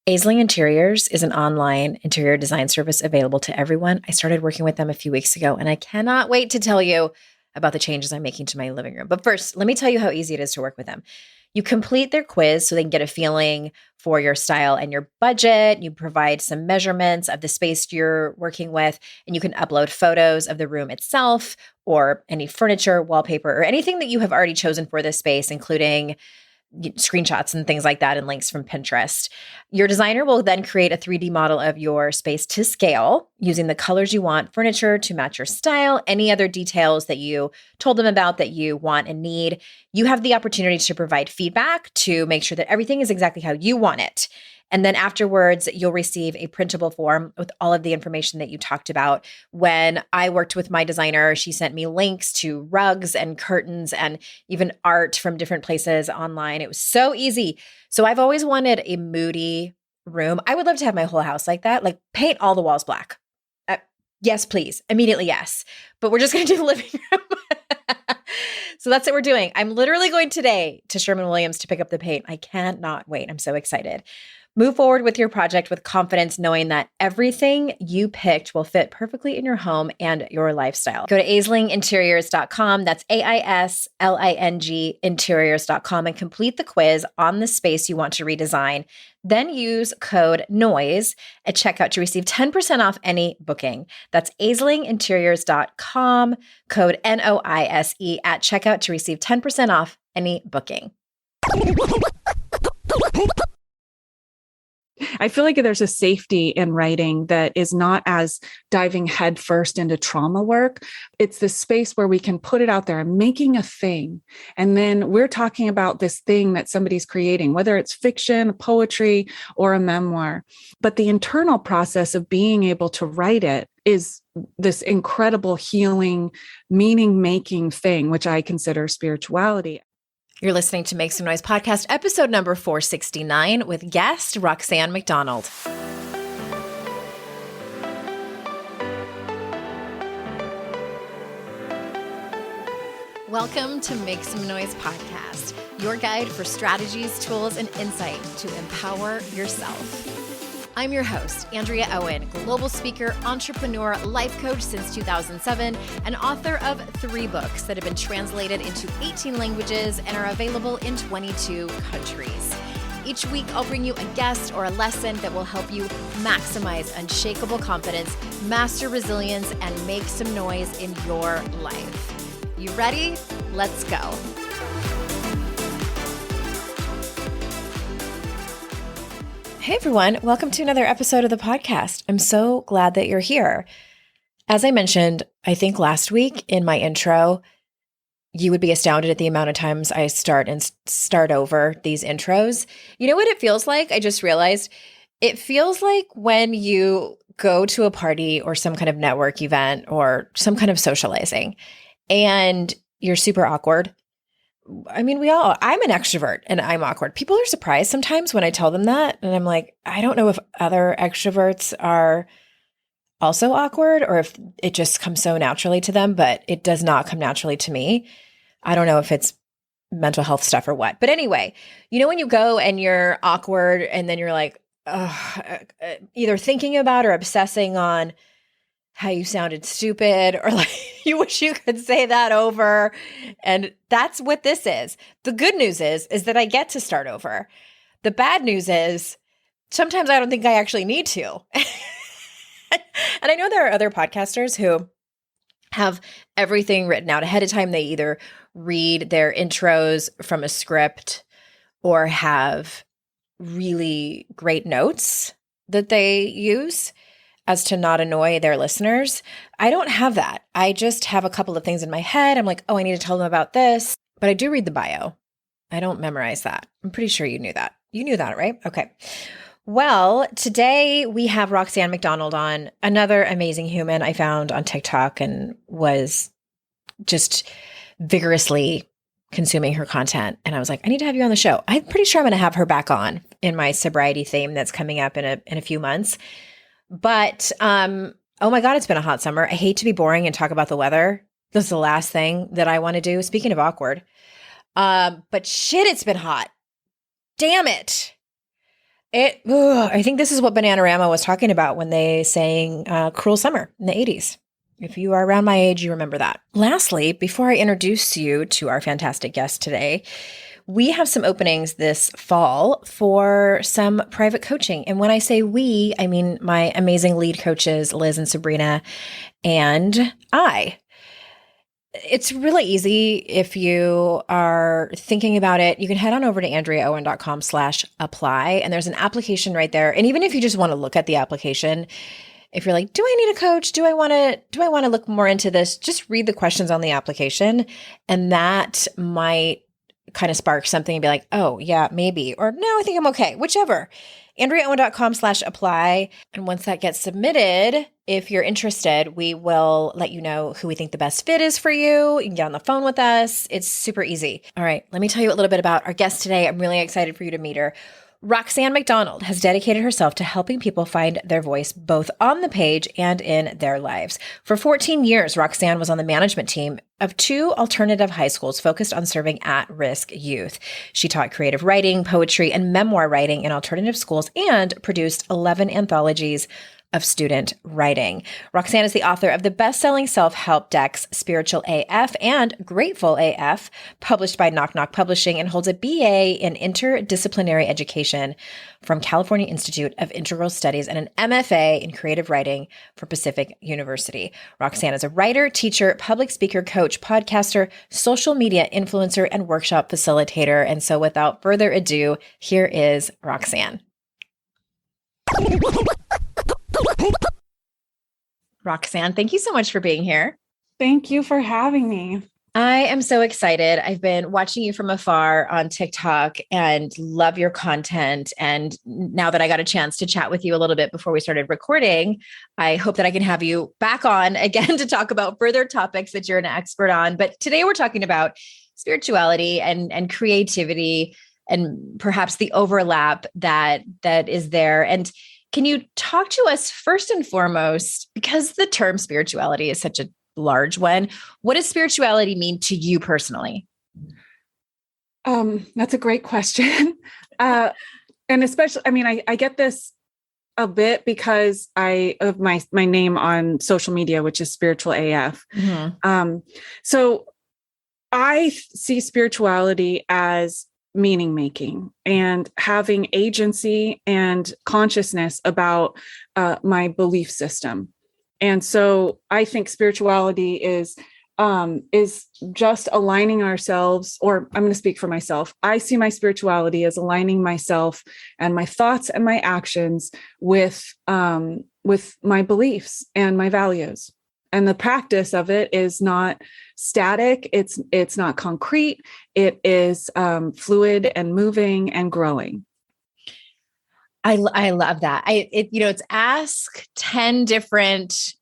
Esalen Interiors is an online interior design service available to everyone. I started working with them a few weeks ago, and I cannot wait to tell you about the changes I'm making to my living room. But first, let me tell you how easy it is to work with them. You complete their quiz so they can get a feeling for your style and your budget. You provide some measurements of the space you're working with, and you can upload photos of the room itself or any furniture, wallpaper, or anything that you have already chosen for this space, including screenshots and things like that and links from Pinterest. Your designer will then create a 3D model of your space to scale using the colors you want, furniture to match your style, any other details that you told them about that you want and need. You have the opportunity to provide feedback to make sure that everything is exactly how you want it. And then afterwards, you'll receive a printable form with all of the information that you talked about. When I worked with my designer, she sent me links to rugs and curtains and even art from different places online. It was so easy. So I've always wanted a moody room. I would love to have my whole house like that, like paint all the walls black. Yes, please. Immediately, yes. But we're just going to do the living room. So that's what we're doing. I'm literally going today to Sherwin-Williams to pick up the paint. I cannot wait. I'm so excited. Move forward with your project with confidence, knowing that everything you picked will fit perfectly in your home and your lifestyle. Go to aiselinginteriors.com. That's AISLING interiors.com and complete the quiz on the space you want to redesign. Then use code NOISE at checkout to receive 10% off any booking. That's aiselinginteriors.com, code NOISE at checkout to receive 10% off any booking. I feel like there's a safety in writing that is not as diving headfirst into trauma work. It's this space where we can put it out there and making a thing. And then we're talking about this thing that somebody's creating, whether it's fiction, poetry, or a memoir. But the internal process of being able to write it is this incredible healing, meaning-making thing, which I consider spirituality. You're listening to Make Some Noise podcast, episode number 469 with guest Roxann McDonald. Welcome to Make Some Noise podcast, your guide for strategies, tools, and insight to empower yourself. I'm your host, Andrea Owen, global speaker, entrepreneur, life coach since 2007, and author of 3 books that have been translated into 18 languages and are available in 22 countries. Each week, I'll bring you a guest or a lesson that will help you maximize unshakable confidence, master resilience, and make some noise in your life. You ready? Let's go. Hey everyone, welcome to another episode of the podcast. I'm so glad that you're here. As I mentioned, I think last week in my intro, you would be astounded at the amount of times I start over these intros. You know what it feels like? I just realized it feels like when you go to a party or some kind of network event or some kind of socializing and you're super awkward. I mean, I'm an extrovert and I'm awkward. People are surprised sometimes when I tell them that. And I'm like, I don't know if other extroverts are also awkward or if it just comes so naturally to them, but it does not come naturally to me. I don't know if it's mental health stuff or what. But anyway, you know, when you go and you're awkward and then you're like, either thinking about or obsessing on how you sounded stupid or like you wish you could say that over. And that's what this is. The good news is that I get to start over. The bad news is sometimes I don't think I actually need to. And I know there are other podcasters who have everything written out ahead of time. They either read their intros from a script or have really great notes that they use as to not annoy their listeners. I don't have that. I just have a couple of things in my head. I'm like, oh, I need to tell them about this. But I do read the bio. I don't memorize that. I'm pretty sure you knew that. You knew that, right? Okay. Well, today we have Roxann McDonald on, another amazing human I found on TikTok and was just vigorously consuming her content. And I was like, I need to have you on the show. I'm pretty sure I'm going to have her back on in my sobriety theme that's coming up in a few months. But, oh my God, it's been a hot summer. I hate to be boring and talk about the weather. This is the last thing that I want to do. Speaking of awkward. But shit, it's been hot. Damn it. I think this is what Bananarama was talking about when they sang Cruel Summer in the 80s. If you are around my age, you remember that. Lastly, before I introduce you to our fantastic guest today, we have some openings this fall for some private coaching. And when I say we, I mean my amazing lead coaches, Liz and Sabrina, and I. It's really easy if you are thinking about it. You can head on over to AndreaOwen.com/apply, and there's an application right there. And even if you just want to look at the application, if you're like, do I need a coach? Do I want to look more into this? Just read the questions on the application, and that might kind of spark something and be like, oh yeah, maybe, or no, I think I'm okay, whichever. AndreaOwen.com/apply. And once that gets submitted, if you're interested, we will let you know who we think the best fit is for you. You can get on the phone with us. It's super easy. All right, let me tell you a little bit about our guest today. I'm really excited for you to meet her. Roxann McDonald has dedicated herself to helping people find their voice both on the page and in their lives. For 14 years, Roxann was on the management team of 2 alternative high schools focused on serving at-risk youth. She taught creative writing, poetry, and memoir writing in alternative schools and produced 11 anthologies of student writing. Roxann is the author of the best-selling self-help decks Spiritual AF and Grateful AF, published by Knock Knock Publishing, and holds a BA in Interdisciplinary Education from California Institute of Integral Studies and an MFA in Creative Writing from Pacific University. Roxann is a writer, teacher, public speaker, coach, podcaster, social media influencer, and workshop facilitator. And so without further ado, here is Roxann. Roxann, thank you so much for being here. Thank you for having me. I am so excited. I've been watching you from afar on TikTok and love your content. And now that I got a chance to chat with you a little bit before we started recording, I hope that I can have you back on again to talk about further topics that you're an expert on. But today we're talking about spirituality and creativity and perhaps the overlap that is there. And can you talk to us first and foremost, because the term spirituality is such a large one, what does spirituality mean to you personally? That's a great question. And especially, I mean, I get this a bit because of my name on social media, which is Spiritual AF. Mm-hmm. So I see spirituality as meaning making and having agency and consciousness about my belief system. And so I think spirituality is just aligning ourselves, or I'm going to speak for myself. I see my spirituality as aligning myself and my thoughts and my actions with my beliefs and my values. And the practice of it is not static. It's not concrete. It is fluid and moving and growing. I love that. It's ask 10 different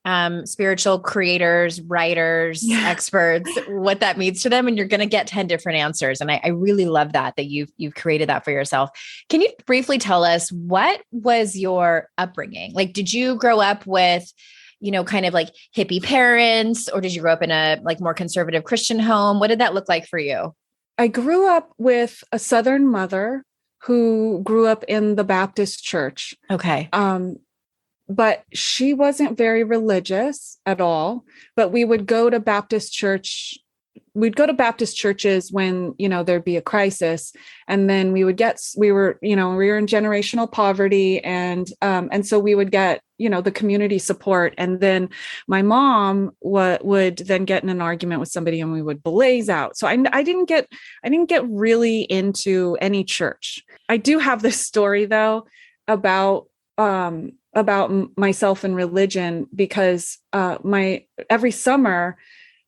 spiritual creators, writers, experts, what that means to them. And you're going to get 10 different answers. And I really love that you've created that for yourself. Can you briefly tell us, what was your upbringing? Like, did you grow up with, kind of like hippie parents, or did you grow up in a like more conservative Christian home? What did that look like for you? I grew up with a Southern mother who grew up in the Baptist church. Okay. But she wasn't very religious at all, but we would go to Baptist church. We'd go to Baptist churches when, there'd be a crisis. And then we were in generational poverty. And so we would get, the community support. And then my mom would then get in an argument with somebody and we would blaze out. So I didn't get really into any church. I do have this story though, about myself and religion, because every summer,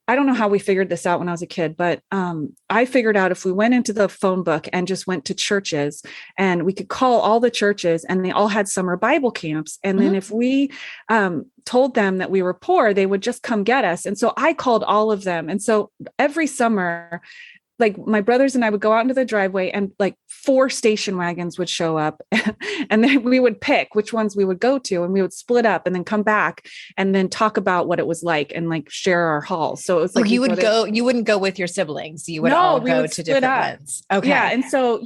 I don't know how we figured this out when I was a kid, but I figured out if we went into the phone book and just went to churches, and we could call all the churches, and they all had summer Bible camps. And then if we told them that we were poor, they would just come get us. And so I called all of them. And so every summer like my brothers and I would go out into the driveway and like 4 station wagons would show up and then we would pick which ones we would go to, and we would split up and then come back and then talk about what it was like and like share our hauls. So it was like, you wouldn't go with your siblings. You would no, all we go would to split different up. ones. Okay. Yeah. And so,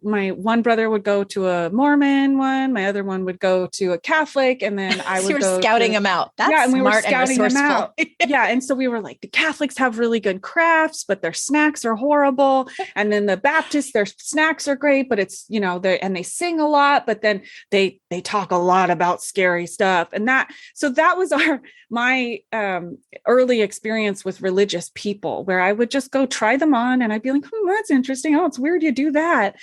my one brother would go to a Mormon one. My other one would go to a Catholic. And then I would go scouting them out. That's and we were smart and scouting them resourceful. out. Yeah. And so we were like, the Catholics have really good crafts, but their snacks are horrible. And then the Baptists, their snacks are great, but it's, and they sing a lot, but then they talk a lot about scary stuff. And that was my early experience with religious people, where I would just go try them on and I'd be like, that's interesting. Oh, it's weird you do that.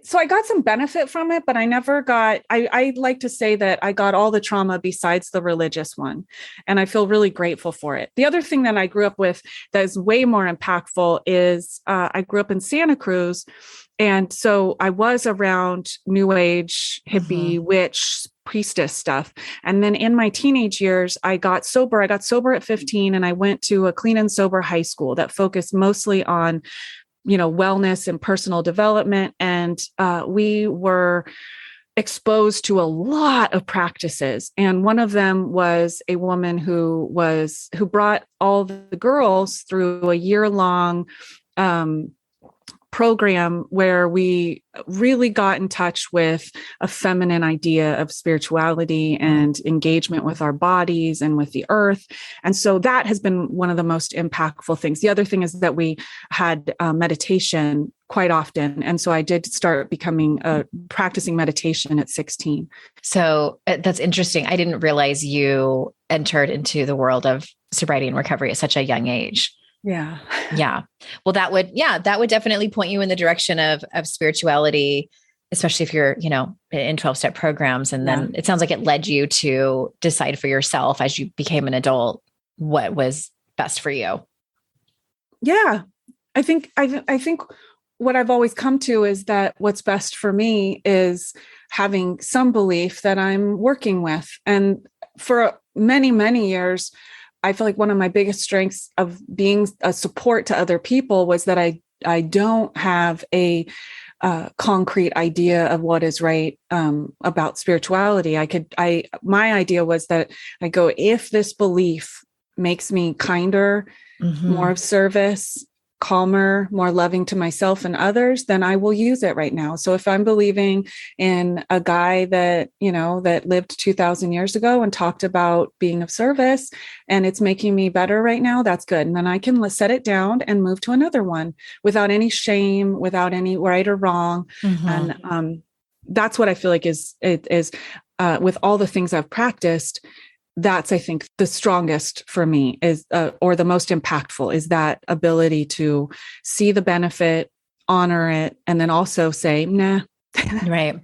So I got some benefit from it, but I never got, I like to say that I got all the trauma besides the religious one. And I feel really grateful for it. The other thing that I grew up with that is way more impactful is I grew up in Santa Cruz. And so I was around New Age, hippie, witch, priestess stuff. And then in my teenage years, I got sober. I got sober at 15 and I went to a clean and sober high school that focused mostly on, wellness and personal development. And we were exposed to a lot of practices. And one of them was a woman who brought all the girls through a year-long program where we really got in touch with a feminine idea of spirituality and engagement with our bodies and with the earth. And so that has been one of the most impactful things. The other thing is that we had meditation quite often. And so I did start practicing meditation at 16. So that's interesting. I didn't realize you entered into the world of sobriety and recovery at such a young age. Yeah. Yeah. Well, that would definitely point you in the direction of spirituality, especially if you're, in 12-step programs. And then it sounds like it led you to decide for yourself as you became an adult, what was best for you. Yeah. I think what I've always come to is that what's best for me is having some belief that I'm working with. And for many, many years, I feel like one of my biggest strengths of being a support to other people was that I don't have a concrete idea of what is right about spirituality. My idea was that I go, if this belief makes me kinder, more of service, calmer, more loving to myself and others, then I will use it right now. So if I'm believing in a guy that, that lived 2000 years ago and talked about being of service and it's making me better right now, that's good. And then I can set it down and move to another one without any shame, without any right or wrong. And that's what I feel like is with all the things I've practiced. That's, I think, the strongest for me is, or the most impactful is that ability to see the benefit, honor it, and then also say, nah. Right.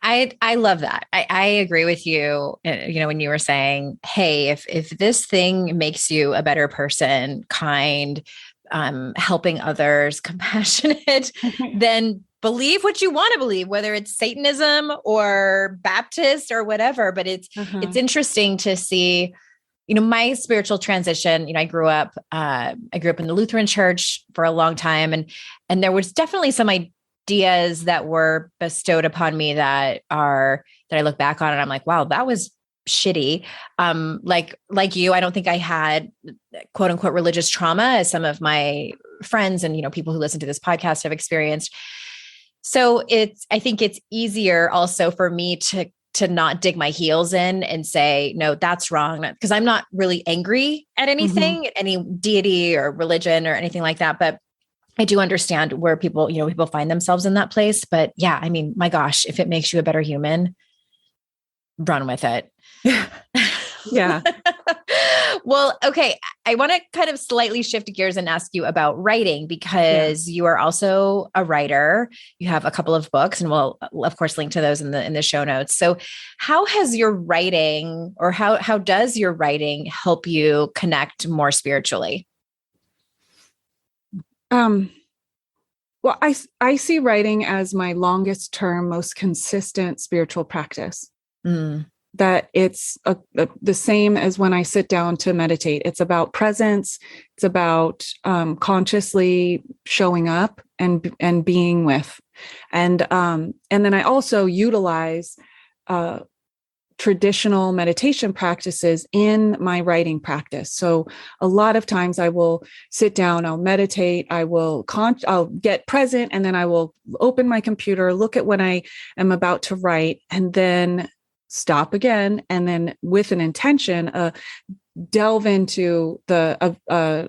I love that. I agree with you. When you were saying, hey, if this thing makes you a better person, kind, helping others, compassionate, then believe what you want to believe, whether it's Satanism or Baptist or whatever. But it's interesting to see, my spiritual transition. I grew up in the Lutheran church for a long time, and there was definitely some ideas that were bestowed upon me that I look back on and I'm like, wow, that was shitty. Like you, I don't think I had quote unquote religious trauma as some of my friends and, people who listen to this podcast have experienced. So I think it's easier also for me to not dig my heels in and say, no, that's wrong. Because I'm not really angry at anything, any deity or religion or anything like that. But I do understand where people find themselves in that place. But yeah, I mean, my gosh, if it makes you a better human, run with it. Yeah. Well, okay. I want to kind of slightly shift gears and ask you about writing, because you are also a writer. You have a couple of books, and we'll of course link to those in the show notes. So how has your writing, or how does your writing help you connect more spiritually? Well, I see writing as my longest term, most consistent spiritual practice. that it's the same as when I sit down to meditate. It's about presence. It's about consciously showing up and being with, and then I also utilize traditional meditation practices in my writing practice. So a lot of times I will sit down, I'll meditate, I'll get present, and then I will open my computer, look at what I am about to write, and then stop again. And then with an intention, delve into a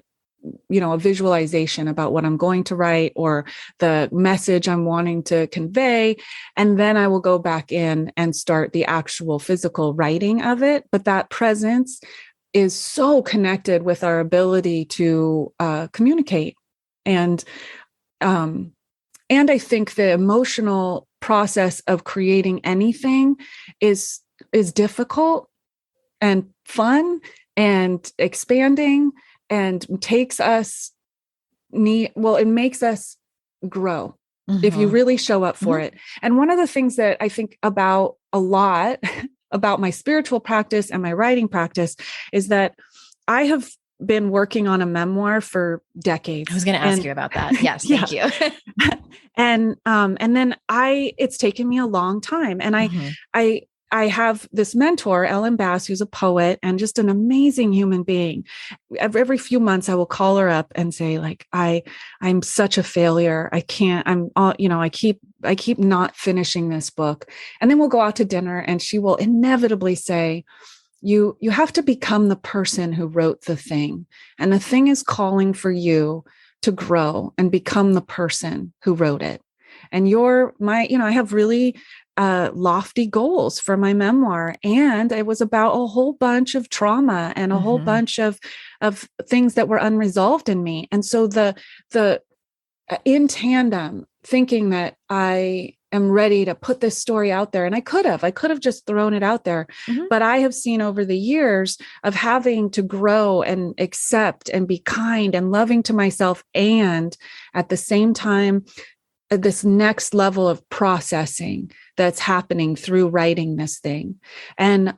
visualization about what I'm going to write or the message I'm wanting to convey. And then I will go back in and start the actual physical writing of it. But that presence is so connected with our ability to communicate. And I think the emotional process of creating anything is difficult and fun and expanding, and makes us grow if you really show up for it. And one of the things that I think about a lot about my spiritual practice and my writing practice is that I have been working on a memoir for decades. I was going to ask you about that. Yes. Thank you. And then it's taken me a long time. And I have this mentor, Ellen Bass, who's a poet and just an amazing human being. Every few months I will call her up and say, like, I'm such a failure. I keep not finishing this book. And then we'll go out to dinner and she will inevitably say, you have to become the person who wrote the thing. And the thing is calling for you to grow and become the person who wrote it. And I have really lofty goals for my memoir. And it was about a whole bunch of trauma and a whole bunch of things that were unresolved in me. And so the in tandem, thinking that I am ready to put this story out there. And I could have just thrown it out there, but I have seen over the years of having to grow and accept and be kind and loving to myself. And at the same time, this next level of processing that's happening through writing this thing. And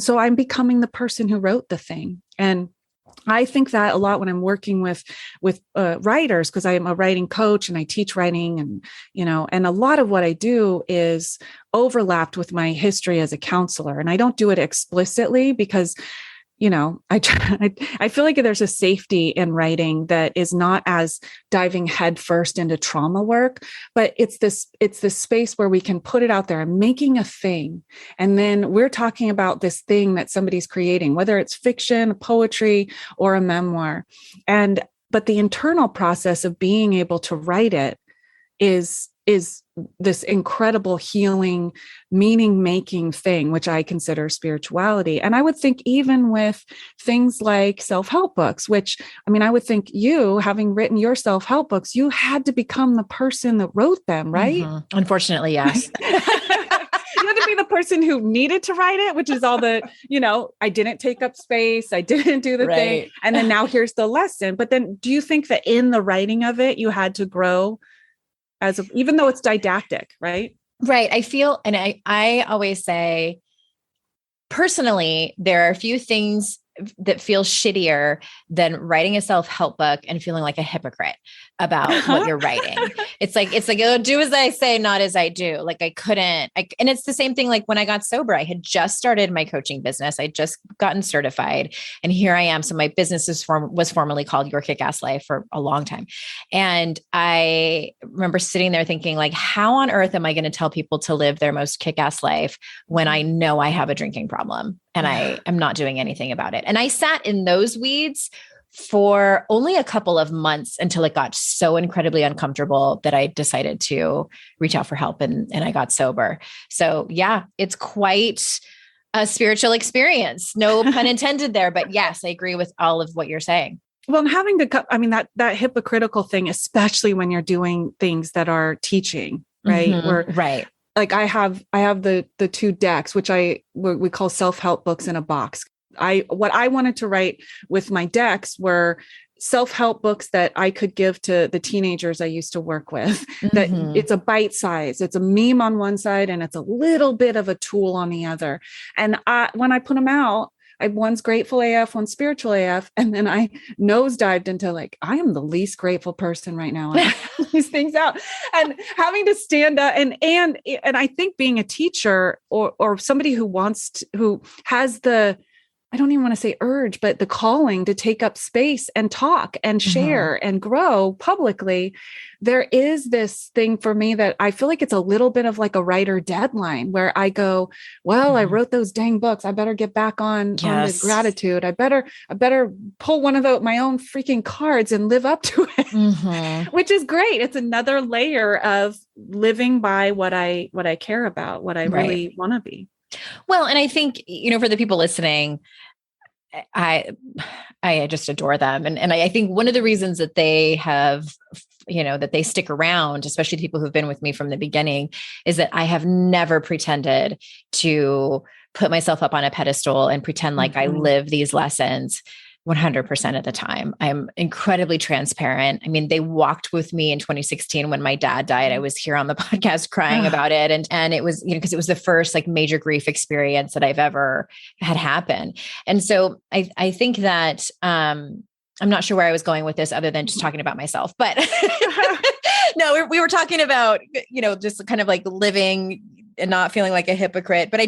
so I'm becoming the person who wrote the thing. And I think that a lot when I'm working with writers, because I am a writing coach and I teach writing, and a lot of what I do is overlapped with my history as a counselor. And I don't do it explicitly because I feel like there's a safety in writing that is not as diving headfirst into trauma work, but it's this space where we can put it out there and making a thing. And then we're talking about this thing that somebody's creating, whether it's fiction, poetry, or a memoir. But the internal process of being able to write it is this incredible healing, meaning-making thing, which I consider spirituality. And I would think even with things like self-help books, which, I would think you, having written your self-help books, you had to become the person that wrote them, right? Unfortunately, yes. You had to be the person who needed to write it, which is all the, I didn't take up space. I didn't do the thing. And then now here's the lesson. But then do you think that in the writing of it, you had to grow even though it's didactic, right? Right. I feel, and I always say, personally, there are a few things that feel shittier than writing a self-help book and feeling like a hypocrite about what you're writing. It's like, oh, do as I say, not as I do. Like and it's the same thing. Like when I got sober, I had just started my coaching business. I'd just gotten certified and here I am. So my business was formerly called Your Kick-Ass Life for a long time. And I remember sitting there thinking, like, how on earth am I going to tell people to live their most kick-ass life when I know I have a drinking problem and I am not doing anything about it? And I sat in those weeds for only a couple of months until it got so incredibly uncomfortable that I decided to reach out for help and I got sober. So yeah, it's quite a spiritual experience. No pun intended there, but yes, I agree with all of what you're saying. Well, and having that hypocritical thing, especially when you're doing things that are teaching, right? Right. Like I have the two decks, which we call self-help books in a box. What I wanted to write with my decks were self-help books that I could give to the teenagers I used to work with, that it's a bite size, it's a meme on one side and it's a little bit of a tool on the other. And when I put them out, one's grateful AF, one's spiritual AF. And then I nosedived into like, I am the least grateful person right now. And I put these things out and having to stand up and I think being a teacher or somebody who has the, I don't even want to say urge, but the calling to take up space and talk and share and grow publicly. There is this thing for me that I feel like it's a little bit of like a writer deadline where I go, well, I wrote those dang books. I better get back on the gratitude. I better pull one of my own freaking cards and live up to it, which is great. It's another layer of living by what I care about, what I really want to be. Well, and I think, for the people listening, I just adore them. And I think one of the reasons that they have, that they stick around, especially the people who've been with me from the beginning, is that I have never pretended to put myself up on a pedestal and pretend like I live these lessons 100% of the time. I'm incredibly transparent. I mean, they walked with me in 2016 when my dad died. I was here on the podcast crying about it. And it was, because it was the first like major grief experience that I've ever had happen. And so I think that, I'm not sure where I was going with this other than just talking about myself, but no, we were talking about, just kind of like living and not feeling like a hypocrite, but I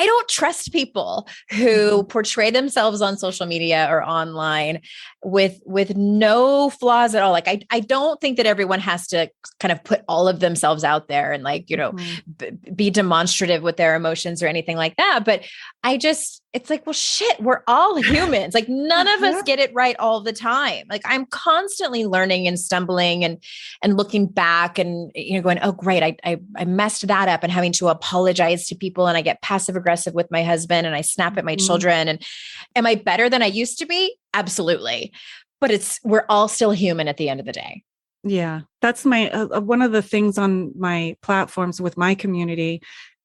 don't trust people who portray themselves on social media or online with no flaws at all. Like, I don't think that everyone has to kind of put all of themselves out there and like, be demonstrative with their emotions or anything like that. But it's like, well, shit, we're all humans. Like none of us get it right all the time. Like I'm constantly learning and stumbling and looking back and, going, oh, great. I messed that up and having to apologize to people. And I get passive aggressive with my husband and I snap at my children. And am I better than I used to be? Absolutely. But we're all still human at the end of the day. Yeah. That's my, one of the things on my platforms with my community.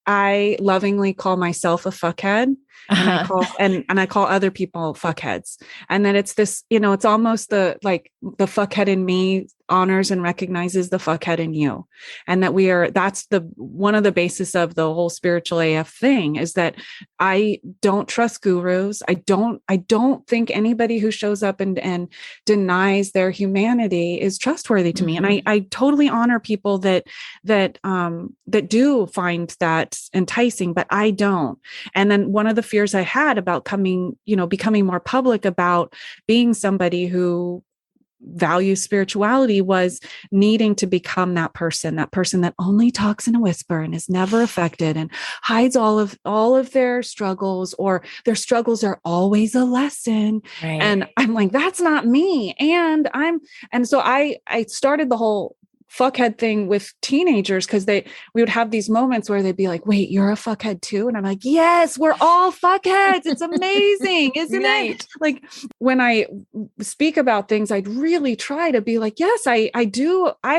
I lovingly call myself a fuckhead. And I call other people fuckheads. And then it's this, it's almost the fuckhead in me honors and recognizes the fuckhead in you. And that that's one of the basis of the whole spiritual AF thing is that I don't trust gurus. I don't think anybody who shows up and denies their humanity is trustworthy to me. And I totally honor people that do find that enticing, but I don't. And then one of the fears I had about becoming more public about being somebody who values spirituality was needing to become that person that only talks in a whisper and is never affected and hides all of their struggles, or their struggles are always a lesson. Right. And I'm like, that's not me. And so I started the whole fuckhead thing with teenagers because we would have these moments where they'd be like, wait, you're a fuckhead too? And I'm like, yes, we're all fuckheads. It's amazing, isn't it? Like when I speak about things, I'd really try to be like, yes, I do. I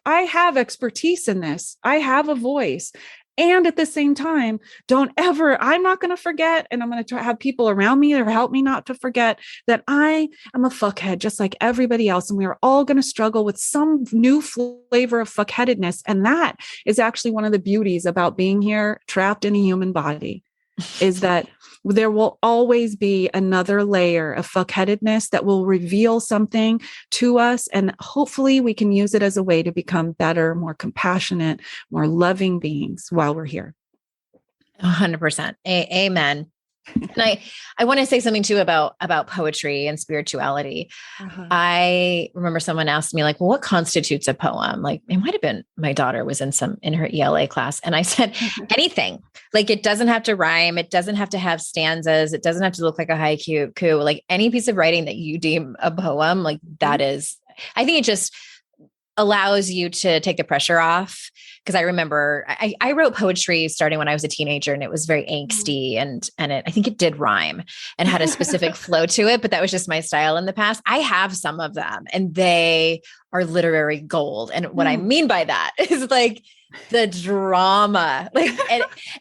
have expertise in this. I have a voice. And at the same time, I'm not going to forget. And I'm going to have people around me or help me not to forget that I am a fuckhead, just like everybody else. And we are all going to struggle with some new flavor of fuckheadedness. And that is actually one of the beauties about being here trapped in a human body, is that there will always be another layer of fuckheadedness that will reveal something to us. And hopefully we can use it as a way to become better, more compassionate, more loving beings while we're here. 100%. Amen. And I want to say something too about poetry and spirituality. I remember someone asked me like, well, what constitutes a poem? Like it might've been my daughter was in her ELA class. And I said, anything. Like it doesn't have to rhyme. It doesn't have to have stanzas. It doesn't have to look like a haiku. Like any piece of writing that you deem a poem, like that is, I think it just allows you to take the pressure off. because I remember I wrote poetry starting when I was a teenager, and it was very angsty, and I think it did rhyme and had a specific flow to it, but that was just my style in the past. I have some of them, and they are literary gold. And what I mean by that is like the drama, like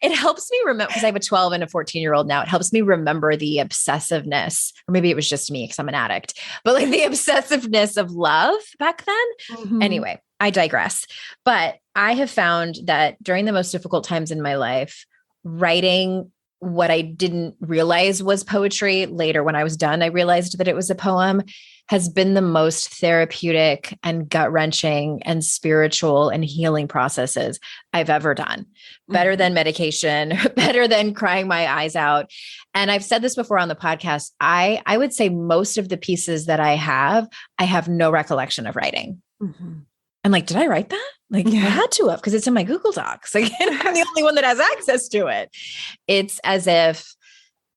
it helps me remember, because I have a 12 and a 14-year-old now. It helps me remember the obsessiveness, or maybe it was just me because I'm an addict, but like the obsessiveness of love back then. Anyway, I digress. But I have found that during the most difficult times in my life, writing what I didn't realize was poetry, later when I was done, I realized that it was a poem, has been the most therapeutic and gut-wrenching and spiritual and healing processes I've ever done. Better than medication, better than crying my eyes out. And I've said this before on the podcast, I would say most of the pieces that I have no recollection of writing. I'm like, did I write that? Like, I had to have, because it's in my Google Docs. Like, I'm the only one that has access to it. It's as if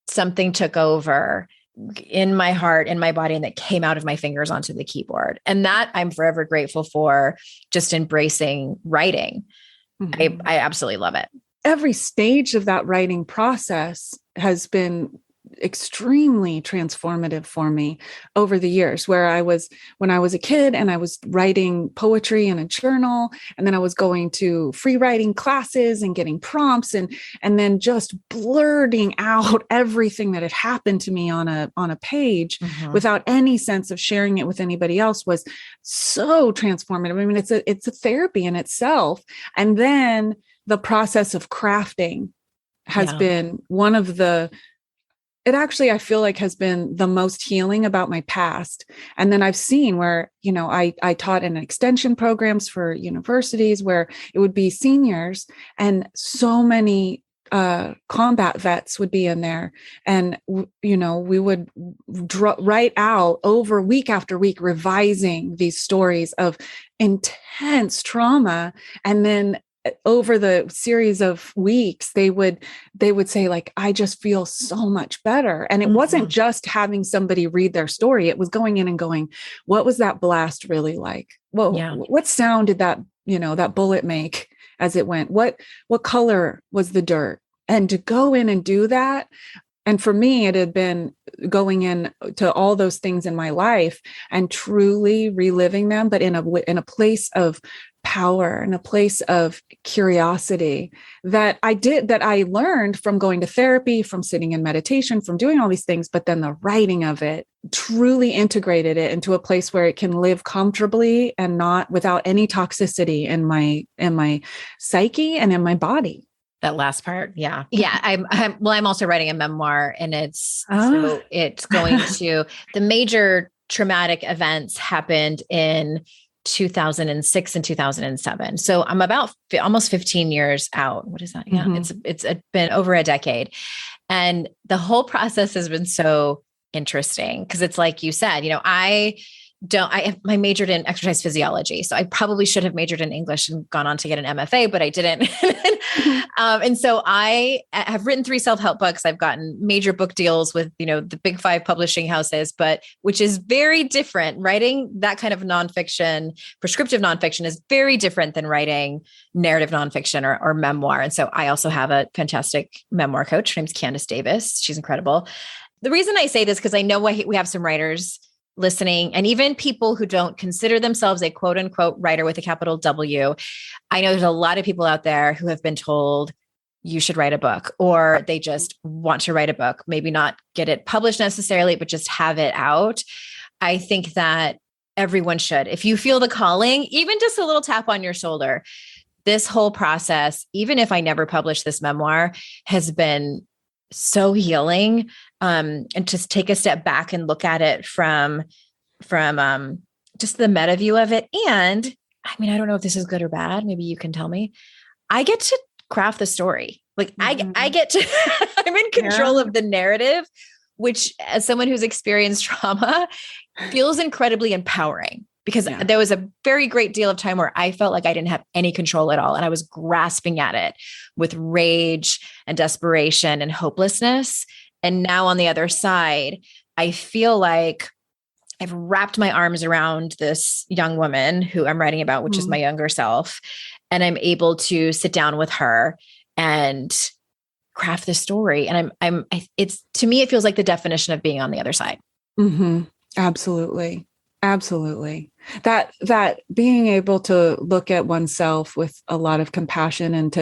something took over in my heart, in my body, and that came out of my fingers onto the keyboard. And that I'm forever grateful for, just embracing writing. I absolutely love it. Every stage of that writing process has been extremely transformative for me over the years, when I was a kid and I was writing poetry in a journal, and then I was going to free writing classes and getting prompts, and then just blurting out everything that had happened to me on a page without any sense of sharing it with anybody else, was so transformative. I mean, it's a therapy in itself. And then the process of crafting has been one of it actually, I feel like, has been the most healing about my past. And then I've seen where, I taught in extension programs for universities where it would be seniors, and so many combat vets would be in there. And, we would write out over week after week, revising these stories of intense trauma. And then over the series of weeks, they would say, like, I just feel so much better. And it wasn't just having somebody read their story. It was going in and going, what was that blast really like? Well, what sound did that bullet make as it went? What color was the dirt? And to go in and do that. And for me, it had been going in to all those things in my life and truly reliving them, but in a place of power, in a place of curiosity that I learned from going to therapy, from sitting in meditation, from doing all these things. But then the writing of it truly integrated it into a place where it can live comfortably and not without any toxicity in my psyche and in my body. That last part. Yeah. Yeah. I'm also writing a memoir, and it's going to, the major traumatic events happened in 2006 and 2007. So I'm about almost 15 years out. What is that? Yeah. It's been over a decade. And the whole process has been so interesting, because it's like you said, I majored in exercise physiology. So I probably should have majored in English and gone on to get an MFA, but I didn't. And so I have written 3 self-help books. I've gotten major book deals with, the big 5 publishing houses, which is very different. Writing that kind of nonfiction, prescriptive nonfiction, is very different than writing narrative nonfiction or memoir. And so I also have a fantastic memoir coach. Her name's Candace Davis. She's incredible. The reason I say this, because I know we have some writers listening, and even people who don't consider themselves a quote unquote writer with a capital W. I know there's a lot of people out there who have been told you should write a book, or they just want to write a book, maybe not get it published necessarily, but just have it out. I think that everyone should. If you feel the calling, even just a little tap on your shoulder, this whole process, even if I never publish this memoir, has been so healing. And just take a step back and look at it from just the meta view of it. And I mean, I don't know if this is good or bad. Maybe you can tell me. I get to craft the story. Like I get to, I'm in control of the narrative, which, as someone who's experienced trauma, feels incredibly empowering. Because there was a very great deal of time where I felt like I didn't have any control at all. And I was grasping at it with rage and desperation and hopelessness. And now on the other side, I feel like I've wrapped my arms around this young woman who I'm writing about, which is my younger self. and I'm able to sit down with her and craft the story. And it's, to me, it feels like the definition of being on the other side. Mm-hmm. Absolutely. Absolutely. That being able to look at oneself with a lot of compassion and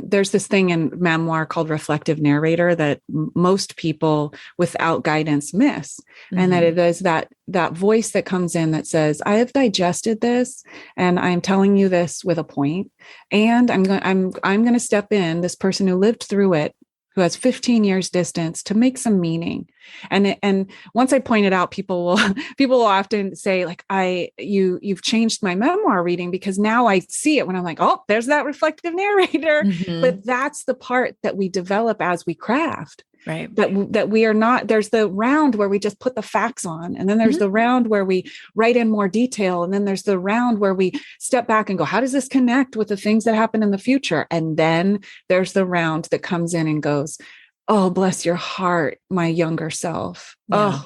there's this thing in memoir called reflective narrator that most people without guidance miss. And that it is that voice that comes in that says, I have digested this and I'm telling you this with a point. And I'm going to step in, this person who lived through it, who has 15 years distance, to make some meaning. And once I point it out, people will often say, like, you've changed my memoir reading, because now I see it when I'm like, oh, there's that reflective narrator. But that's the part that we develop as we craft. Right. That we are not, there's the round where we just put the facts on. And then there's the round where we write in more detail. And then there's the round where we step back and go, how does this connect with the things that happen in the future? And then there's the round that comes in and goes, oh, bless your heart, my younger self. Yeah.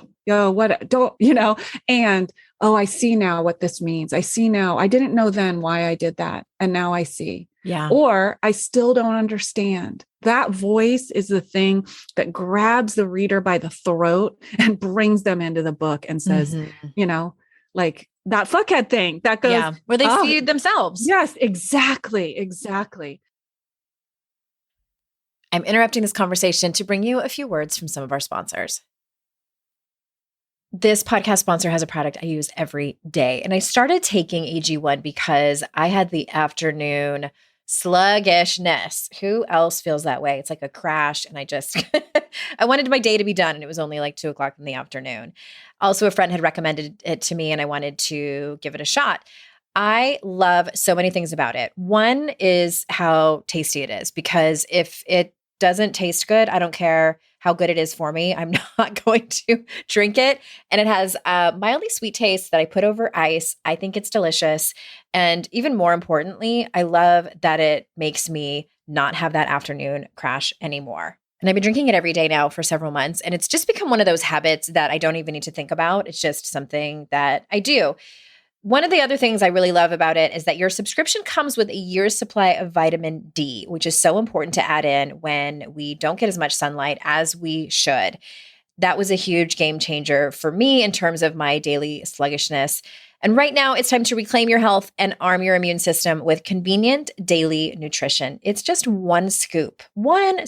And, oh, I see now what this means. I see now. I didn't know then why I did that. And now I see. Yeah. Or I still don't understand. That voice is the thing that grabs the reader by the throat and brings them into the book and says, like that fuckhead thing that goes, where they see themselves. Yes, exactly. I'm interrupting this conversation to bring you a few words from some of our sponsors. This podcast sponsor has a product I use every day. And I started taking AG1 because I had the afternoon sluggishness. Who else feels that way? It's like a crash. And I wanted my day to be done. And it was only like 2:00 in the afternoon. Also, a friend had recommended it to me and I wanted to give it a shot. I love so many things about it. One is how tasty it is, because if it doesn't taste good, I don't care how good it is for me, I'm not going to drink it. And it has a mildly sweet taste that I put over ice. I think it's delicious. And even more importantly, I love that it makes me not have that afternoon crash anymore. And I've been drinking it every day now for several months. And it's just become one of those habits that I don't even need to think about. It's just something that I do. One of the other things I really love about it is that your subscription comes with a year's supply of vitamin D, which is so important to add in when we don't get as much sunlight as we should. That was a huge game changer for me in terms of my daily sluggishness. And right now, it's time to reclaim your health and arm your immune system with convenient daily nutrition. It's just one scoop, and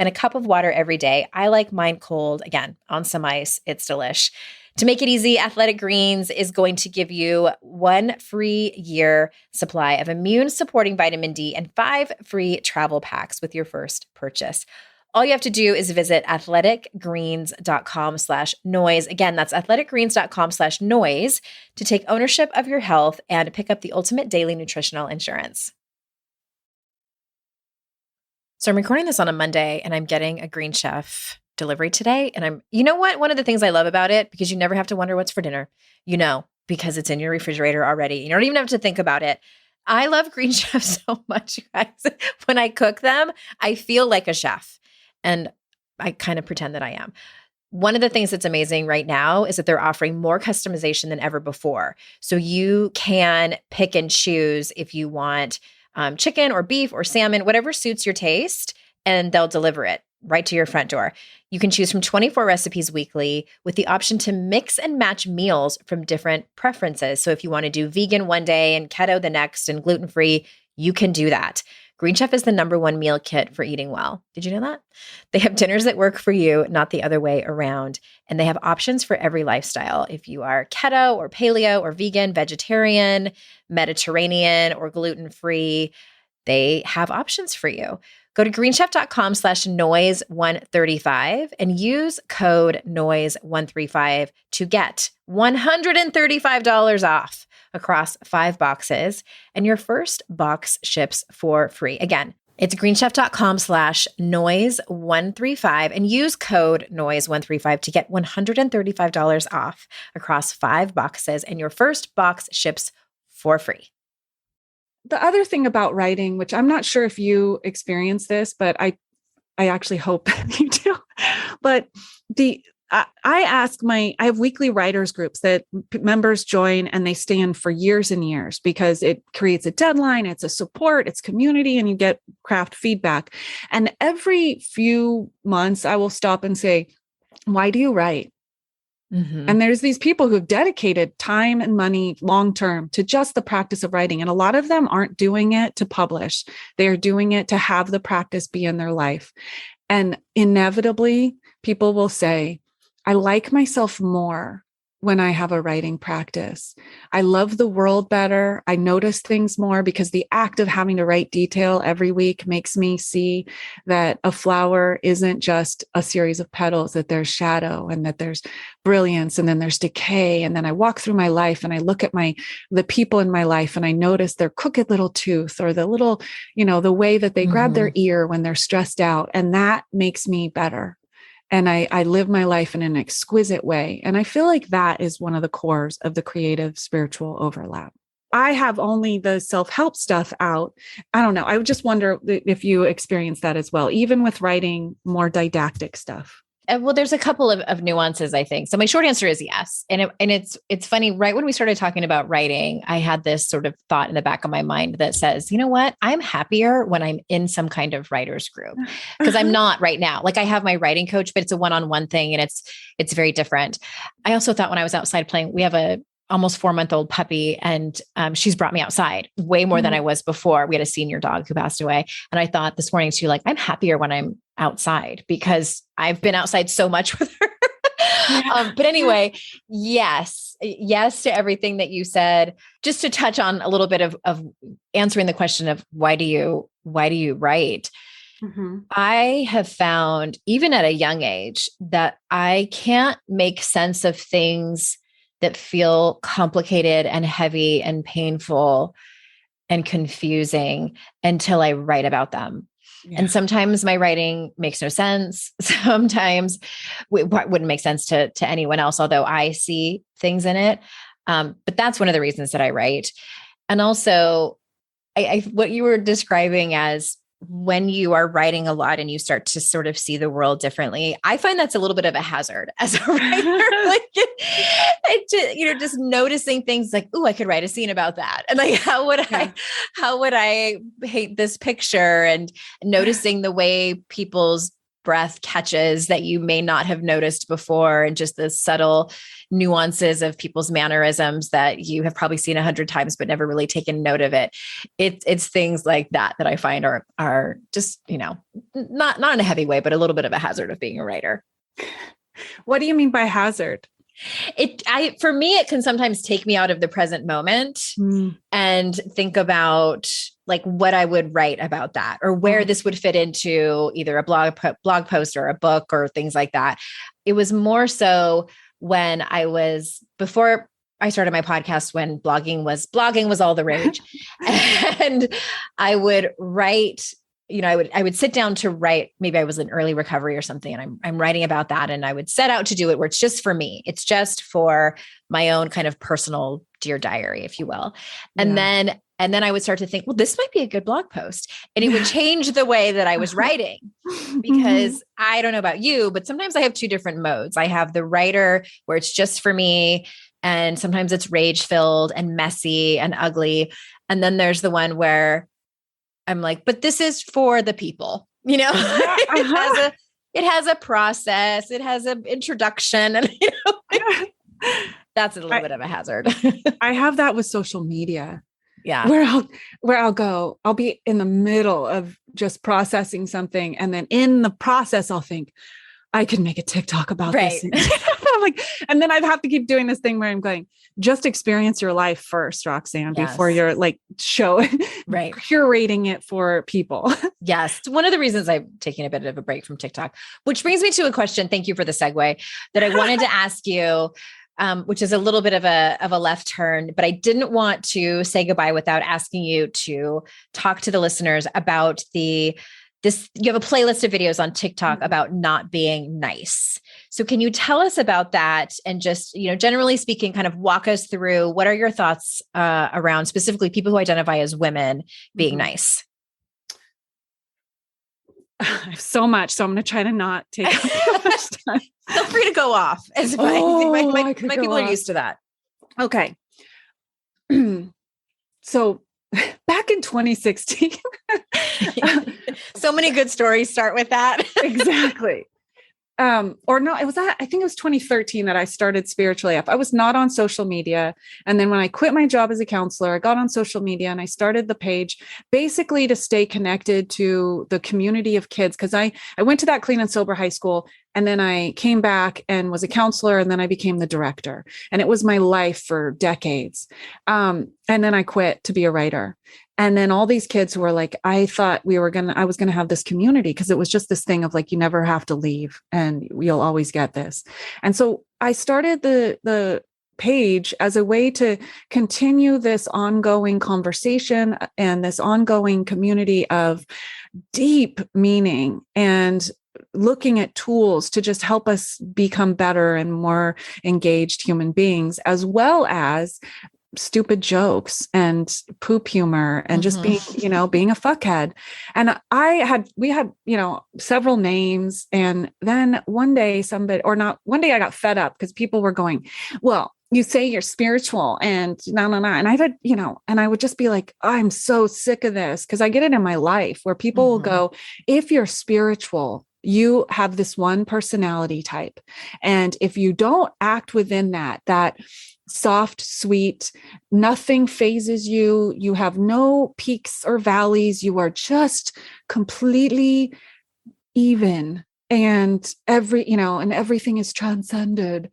a cup of water every day. I like mine cold, again, on some ice. It's delish. To make it easy, Athletic Greens is going to give you 1 free year supply of immune-supporting vitamin D and 5 free travel packs with your first purchase. All you have to do is visit athleticgreens.com/noise. Again, that's athleticgreens.com/noise to take ownership of your health and pick up the ultimate daily nutritional insurance. So I'm recording this on a Monday and I'm getting a Green Chef delivery today. And you know what? One of the things I love about it, because you never have to wonder what's for dinner, because it's in your refrigerator already. You don't even have to think about it. I love Green Chef so much, you guys. When I cook them, I feel like a chef. And I kind of pretend that I am. One of the things that's amazing right now is that they're offering more customization than ever before. So you can pick and choose if you want chicken or beef or salmon, whatever suits your taste, and they'll deliver it right to your front door. You can choose from 24 recipes weekly with the option to mix and match meals from different preferences. So if you want to do vegan one day and keto the next and gluten-free, you can do that. Green Chef is the #1 meal kit for eating well. Did you know that? They have dinners that work for you, not the other way around. And they have options for every lifestyle. If you are keto or paleo or vegan, vegetarian, Mediterranean, or gluten-free, they have options for you. Go to greenchef.com/noise135 and use code noise135 to get $135 off across 5 boxes, and your first box ships for free. Again, it's greenchef.com/noise135 and use code noise135 to get $135 off across 5 boxes, and your first box ships for free. The other thing about writing, which I'm not sure if you experience this, but I actually hope you do, but I have weekly writers groups that members join, and they stay in for years and years because it creates a deadline. It's a support, it's community, and you get craft feedback. And every few months I will stop and say, why do you write? Mm-hmm. And there's these people who've dedicated time and money long-term to just the practice of writing. And a lot of them aren't doing it to publish. They are doing it to have the practice be in their life. And inevitably, people will say, I like myself more when I have a writing practice. I love the world better. I notice things more because the act of having to write detail every week makes me see that a flower isn't just a series of petals, that there's shadow and that there's brilliance and then there's decay. And then I walk through my life and I look at the people in my life and I notice their crooked little tooth or the little, the way that they grab their ear when they're stressed out. And that makes me better. And I live my life in an exquisite way. And I feel like that is one of the cores of the creative spiritual overlap. I have only the self-help stuff out. I don't know. I would just wonder if you experience that as well, even with writing more didactic stuff. Well, there's a couple of nuances, I think. So my short answer is yes. And it's funny, right when we started talking about writing, I had this sort of thought in the back of my mind that says, you know what? I'm happier when I'm in some kind of writer's group because I'm not right now. Like I have my writing coach, but it's a one-on-one thing and it's very different. I also thought when I was outside playing, we have a almost 4-month-old puppy. And she's brought me outside way more than I was before. We had a senior dog who passed away. And I thought this morning too, like, I'm happier when I'm outside because I've been outside so much with her. But anyway, yes to everything that you said. Just to touch on a little bit of answering the question of why do you write? Mm-hmm. I have found, even at a young age, that I can't make sense of things that feel complicated and heavy and painful and confusing until I write about them. Yeah. And sometimes my writing makes no sense. Sometimes it wouldn't make sense to anyone else, although I see things in it. But that's one of the reasons that I write. And also what you were describing as when you are writing a lot and you start to sort of see the world differently, I find that's a little bit of a hazard as a writer. Just noticing things like, "Ooh, I could write a scene about that," and like, how would I paint this picture? And noticing the way people's breath catches that you may not have noticed before, and just the subtle nuances of people's mannerisms that you have probably seen 100 times but never really taken note of it. It's things like that I find are just, not in a heavy way, but a little bit of a hazard of being a writer. What do you mean by hazard? For me, it can sometimes take me out of the present moment and think about like what I would write about that, or where this would fit into either a blog post or a book or things like that. It was more so when before I started my podcast, when blogging was all the rage. And I would write, I would sit down to write. Maybe I was in early recovery or something, and I'm writing about that. And I would set out to do it where it's just for me. It's just for my own kind of personal Dear Diary, if you will. And then I would start to think, well, this might be a good blog post. And it would change the way that I was writing, because I don't know about you, but sometimes I have two different modes. I have the writer where it's just for me, and sometimes it's rage filled and messy and ugly. And then there's the one where I'm like, but this is for the people, it has a process, it has an introduction, and that's a little bit of a hazard. I have that with social media. Yeah. Where I'll be in the middle of just processing something. And then in the process, I'll think, I could make a TikTok about this. I'm like, and then I'd have to keep doing this thing where I'm going, just experience your life first, Roxann, before you're like curating it for people. Yes. It's one of the reasons I'm taking a bit of a break from TikTok, which brings me to a question. Thank you for the segue that I wanted to ask you. Which is a little bit of a left turn, but I didn't want to say goodbye without asking you to talk to the listeners about you have a playlist of videos on TikTok about not being nice. So can you tell us about that? And just, generally speaking, kind of walk us through what are your thoughts around specifically people who identify as women being nice? I have so much, so I'm going to try to not take up too much time. Feel free to go off. It's fine. My people are used to that. Okay. So back in 2016, so many good stories start with that. Exactly. Or no, I think it was 2013 that I started Spiritual AF. I was not on social media. And then when I quit my job as a counselor, I got on social media and I started the page basically to stay connected to the community of kids. Cause I went to that clean and sober high school, and then I came back and was a counselor, and then I became the director, and it was my life for decades. And then I quit to be a writer. And then all these kids who were like, I thought I was going to have this community, because it was just this thing of like, you never have to leave and you'll always get this. And so I started the page as a way to continue this ongoing conversation and this ongoing community of deep meaning, and looking at tools to just help us become better and more engaged human beings, as well as stupid jokes and poop humor and just being a fuckhead. And we had, several names. And then one day I got fed up because people were going, well, you say you're spiritual and no. And I would, and I would just be like, I'm so sick of this, because I get it in my life where people will go, if you're spiritual, you have this one personality type. And if you don't act within that soft, sweet, nothing phases you, you have no peaks or valleys, you are just completely even, and everything is transcended,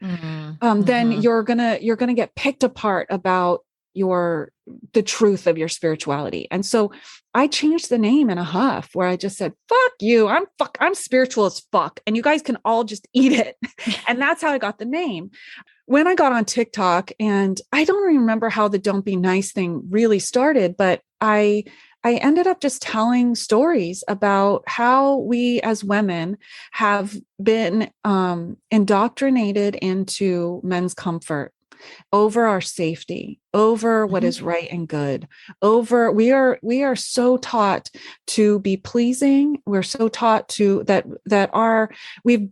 then you're gonna get picked apart about the truth of your spirituality. And so I changed the name in a huff, where I just said, fuck you, I'm spiritual as fuck, and you guys can all just eat it. And that's how I got the name. When I got on TikTok, and I don't remember how the Don't Be Nice thing really started, but I ended up just telling stories about how we as women have been indoctrinated into men's comfort over our safety, over what is right and good, we are so taught to be pleasing. We're so taught to we've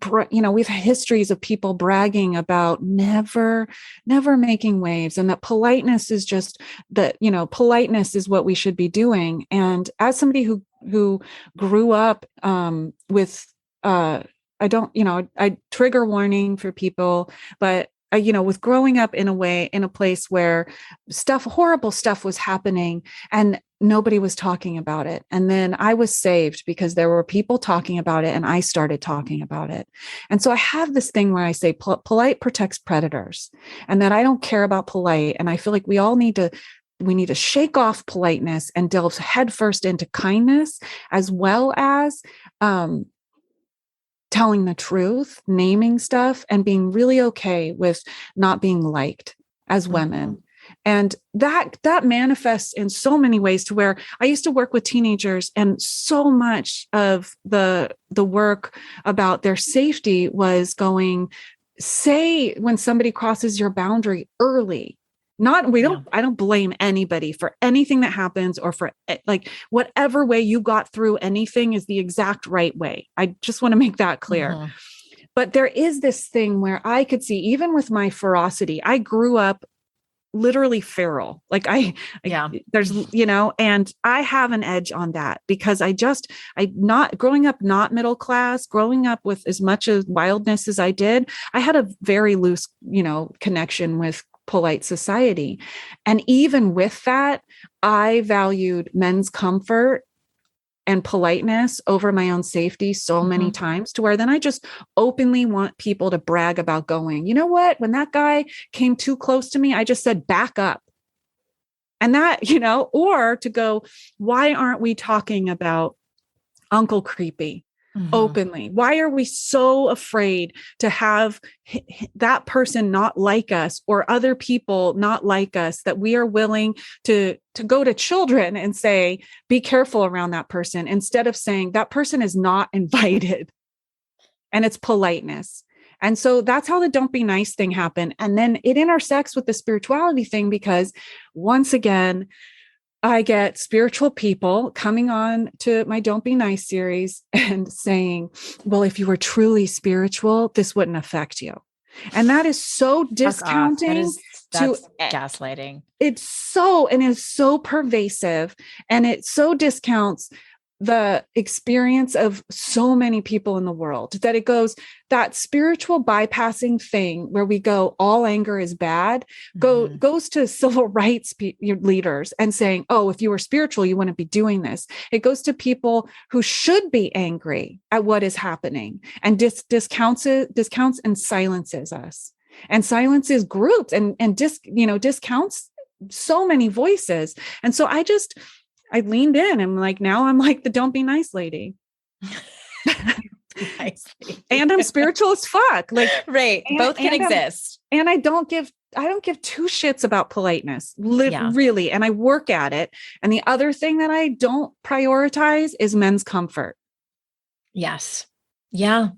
had histories of people bragging about never making waves, and that politeness is just politeness is what we should be doing. And as somebody who grew up with I trigger warning for people, but with growing up in a place where horrible stuff was happening and nobody was talking about it. And then I was saved because there were people talking about it, and I started talking about it. And so I have this thing where I say polite protects predators, and that I don't care about polite. And I feel like we need to shake off politeness and delve headfirst into kindness, as well as, telling the truth, naming stuff, and being really okay with not being liked as women. And that manifests in so many ways, to where I used to work with teenagers, and so much of the work about their safety was say when somebody crosses your boundary early. I don't blame anybody for anything that happens, or for like whatever way you got through anything is the exact right way. I just want to make that clear. But there is this thing where I could see, even with my ferocity, I grew up literally feral. Like there's, and I have an edge on that, because growing up, not middle class, growing up with as much of wildness as I did, I had a very loose, connection with polite society. And even with that, I valued men's comfort and politeness over my own safety so many times, to where then I just openly want people to brag about going, you know what, when that guy came too close to me, I just said, back up. And that, or to go, why aren't we talking about Uncle Creepy openly? Why are we so afraid to have that person not like us, or other people not like us, that we are willing to go to children and say, be careful around that person, instead of saying that person is not invited? And it's politeness. And so that's how the Don't Be Nice thing happened. And then it intersects with the spirituality thing, because once again, I get spiritual people coming on to my Don't Be Nice series and saying, well, if you were truly spiritual, this wouldn't affect you. And that is so discounting. That's gaslighting. It's so pervasive, and it so discounts the experience of so many people in the world, that it goes, that spiritual bypassing thing where we go, all anger is bad, goes to civil rights leaders and saying, oh, if you were spiritual, you wouldn't be doing this. It goes to people who should be angry at what is happening and discounts and silences us, and silences groups and discounts so many voices. And so I leaned in and now I'm like the Don't Be Nice lady. And I'm spiritual as fuck. Right. Both can exist. And I don't give two shits about politeness, really. And I work at it. And the other thing that I don't prioritize is men's comfort. Yes. Yeah,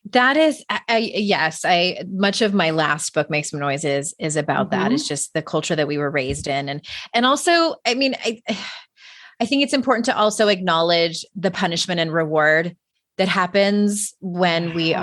that is, yes. Much of my last book, Make Some Noises, is about that. It's just the culture that we were raised in. And also, I mean, I think it's important to also acknowledge the punishment and reward that happens when we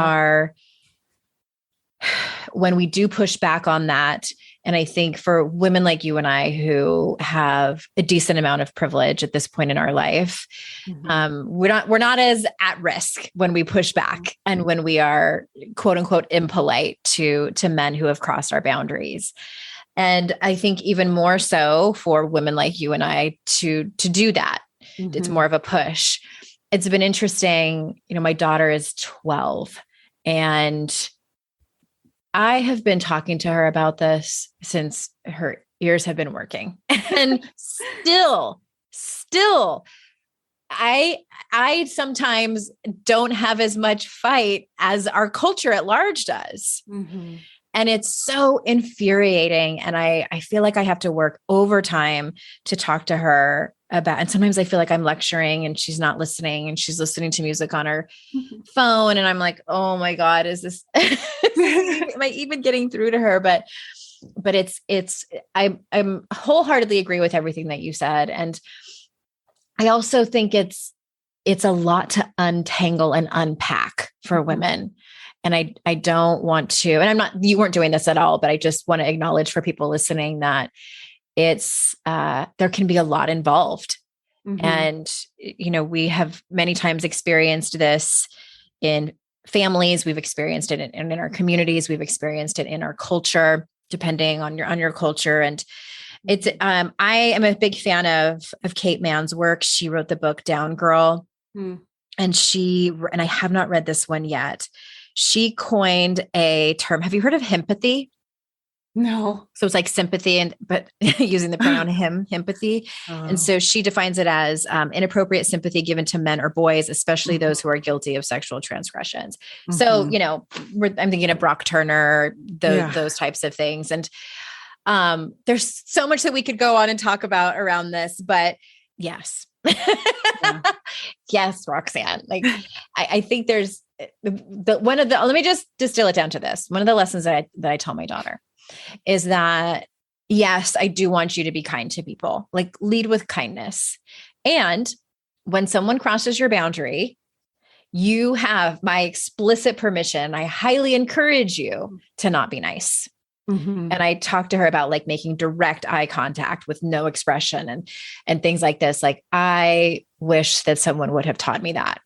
do push back on that. And I think for women like you and I, who have a decent amount of privilege at this point in our life, we're not as at risk when we push back and when we are quote unquote impolite to men who have crossed our boundaries. And I think even more so for women like you and I to do that. It's more of a push. It's been interesting. My daughter is 12, and I have been talking to her about this since her ears have been working. And still, I sometimes don't have as much fight as our culture at large does. And it's so infuriating. And I feel like I have to work overtime to talk to her about, and sometimes I feel like I'm lecturing and she's not listening and she's listening to music on her phone. And I'm like, oh my God, is this, am I even getting through to her? But I'm wholeheartedly agree with everything that you said. And I also think it's a lot to untangle and unpack for women. And I don't want to, and you weren't doing this at all, but I just want to acknowledge for people listening that it's, there can be a lot involved. And, we have many times experienced this in families. We've experienced it in our communities. We've experienced it in our culture, depending on your culture. And it's, I am a big fan of Kate Mann's work. She wrote the book Down Girl, and I have not read this one yet. She coined a term. Have you heard of himpathy? No. So it's like sympathy, but using the pronoun him, himpathy. And so she defines it as inappropriate sympathy given to men or boys, especially those who are guilty of sexual transgressions. So, I'm thinking of Brock Turner, those types of things. And there's so much that we could go on and talk about around this, but yes. Yes, Roxann. I think there's let me just distill it down to this. One of the lessons that I tell my daughter is that, yes, I do want you to be kind to people, lead with kindness. And when someone crosses your boundary, you have my explicit permission. I highly encourage you to not be nice. And I talked to her about making direct eye contact with no expression and things like this. I wish that someone would have taught me that.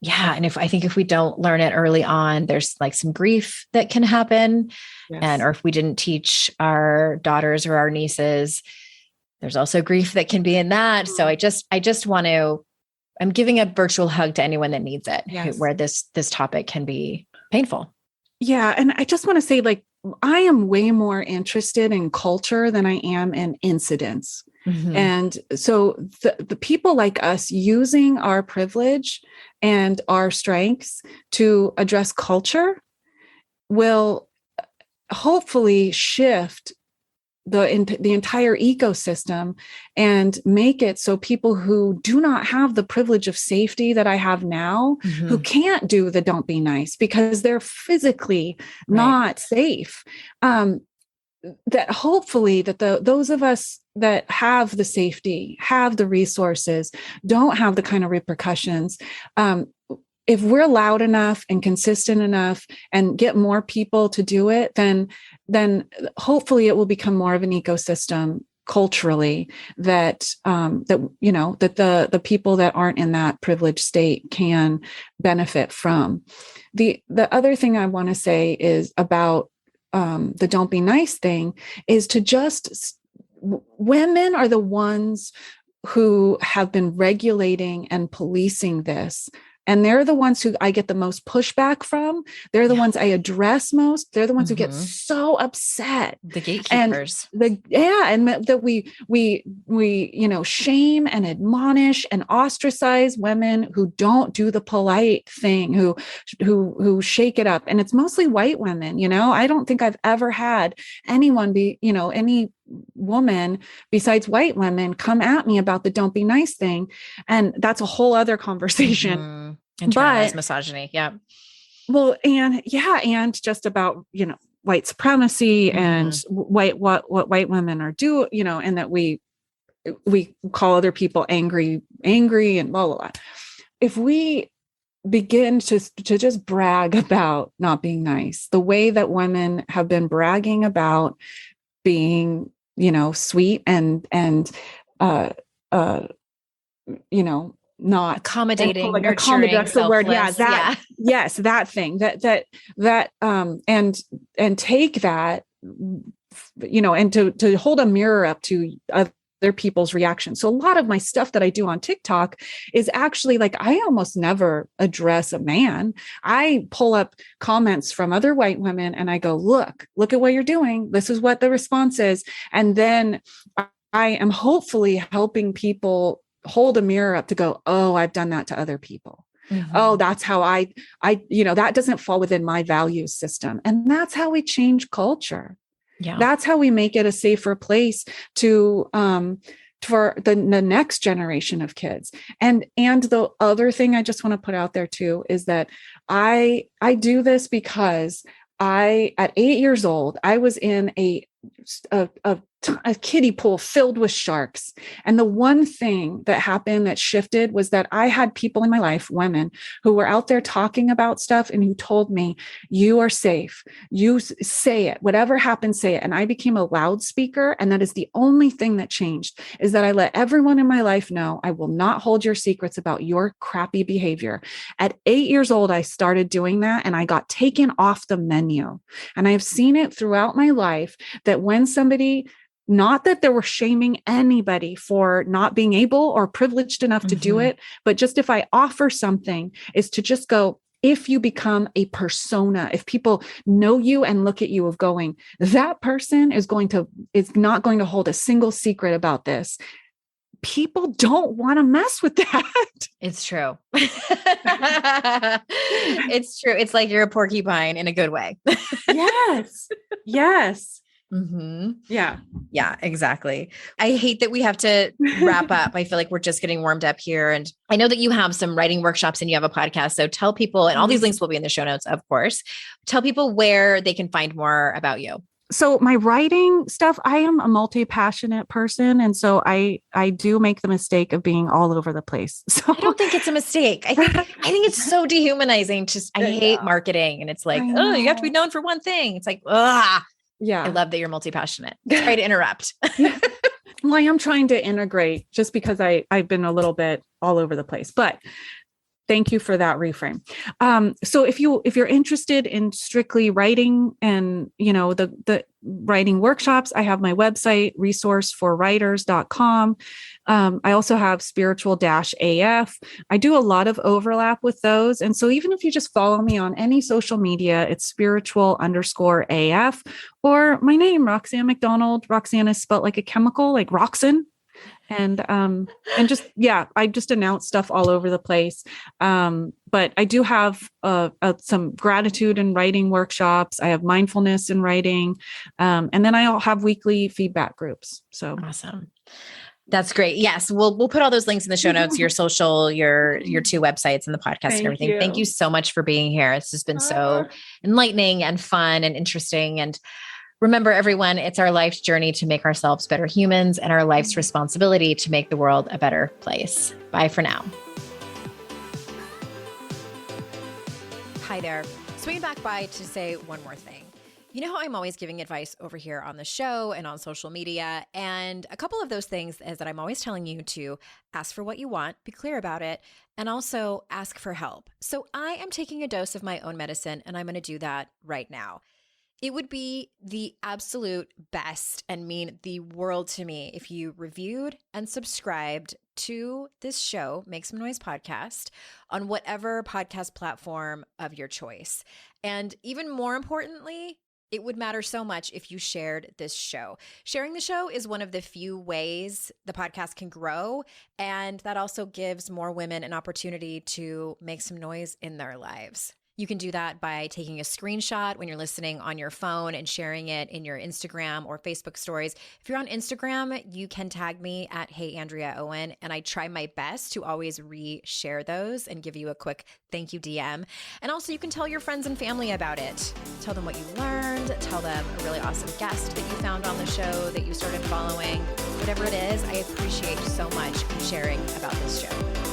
Yeah. And I think if we don't learn it early on, there's some grief that can happen. Yes. Or if we didn't teach our daughters or our nieces, there's also grief that can be in that. So I just want to, I'm giving a virtual hug to anyone that needs it, where this topic can be painful. Yeah. And I just want to say, I am way more interested in culture than I am in incidents. And so the people like us using our privilege and our strengths to address culture will hopefully shift the entire ecosystem and make it so people who do not have the privilege of safety that I have now, who can't do the Don't Be Nice because they're physically not safe, that hopefully that those of us that have the safety, have the resources, don't have the kind of repercussions. If we're loud enough and consistent enough and get more people to do it, then hopefully it will become more of an ecosystem culturally that the people that aren't in that privileged state can benefit from. The other thing I want to say is about the don't be nice thing is to just, women are the ones who have been regulating and policing this. And they're the ones who I get the most pushback from. They're the ones I address most. They're the ones who get so upset. The gatekeepers. And that we shame and admonish and ostracize women who don't do the polite thing, who shake it up. And it's mostly white women. I don't think I've ever had anyone any woman besides white women come at me about the don't be nice thing. And that's a whole other conversation. Internalized misogyny. Yeah. Well, and just about, white supremacy and what white women are and that we call other people angry and blah, blah, blah. If we begin to just brag about not being nice, the way that women have been bragging about being, sweet and not accommodating, like nurturing, that's the word. Yeah, yes, that thing and take that, and to hold a mirror up to other people's reactions. So a lot of my stuff that I do on TikTok is actually like, I almost never address a man. I pull up comments from other white women and I go, look at what you're doing. This is what the response is. And then I am hopefully helping people hold a mirror up to go, oh, I've done that to other people. Oh, that's how I that doesn't fall within my value system. And that's how we change culture. Yeah. That's how we make it a safer place for the next generation of kids. And the other thing I just want to put out there too, is that I do this because at 8 years old, I was in a kiddie pool filled with sharks. And the one thing that happened that shifted was that I had people in my life, women, who were out there talking about stuff and who told me, you are safe. You say it, whatever happens, say it. And I became a loudspeaker. And that is the only thing that changed, is that I let everyone in my life know, I will not hold your secrets about your crappy behavior. At 8 years old, I started doing that and I got taken off the menu. And I have seen it throughout my life that when somebody, not that they were shaming anybody for not being able or privileged enough to do it, but just if I offer something, is to just go, if you become a persona, if people know you and look at you of going, that person is not going to hold a single secret about this. People don't want to mess with that. It's true. It's true. It's like you're a porcupine in a good way. Yes. Yeah, exactly. I hate that we have to wrap up. I feel like we're just getting warmed up here. And I know that you have some writing workshops and you have a podcast. So tell people, and all these links will be in the show notes, of course. Tell people where they can find more about you. So my writing stuff, I am a multi-passionate person. And so I do make the mistake of being all over the place. So I don't think it's a mistake. I think it's so dehumanizing. I hate marketing. And it's like, oh, you have to be known for one thing. It's like, yeah. I love that you're multi-passionate. Sorry to interrupt. Well, I am trying to integrate just because I've been a little bit all over the place, but thank you for that reframe. So if you're interested in strictly writing and, the writing workshops, I have my website, resourceforwriters.com. I also have spiritual-AF. I do a lot of overlap with those. And so even if you just follow me on any social media, it's spiritual_AF, or my name, Roxann McDonald. Roxann is spelled like a chemical, like Roxan. And just, I just announce stuff all over the place. But I do have some gratitude and writing workshops. I have mindfulness in writing. And then I'll have weekly feedback groups. So awesome. That's great. Yes. We'll put all those links in the show notes, your social, your two websites and the podcast and everything. Thank you so much for being here. It's just been so enlightening and fun and interesting. And Remember, everyone, it's our life's journey to make ourselves better humans and our life's responsibility to make the world a better place. Bye for now. Hi there. Swinging back by to say one more thing. You know how I'm always giving advice over here on the show and on social media, and a couple of those things is that I'm always telling you to ask for what you want, be clear about it, and also ask for help. So I am taking a dose of my own medicine, and I'm going to do that right now. It would be the absolute best and mean the world to me if you reviewed and subscribed to this show, Make Some Noise podcast, on whatever podcast platform of your choice. And even more importantly, it would matter so much if you shared this show. Sharing the show is one of the few ways the podcast can grow, and that also gives more women an opportunity to make some noise in their lives. You can do that by taking a screenshot when you're listening on your phone and sharing it in your Instagram or Facebook stories. If you're on Instagram, you can tag me at Hey Andrea Owen, and I try my best to always re-share those and give you a quick thank you DM. And also you can tell your friends and family about it. Tell them what you learned, tell them a really awesome guest that you found on the show that you started following. Whatever it is, I appreciate so much you sharing about this show.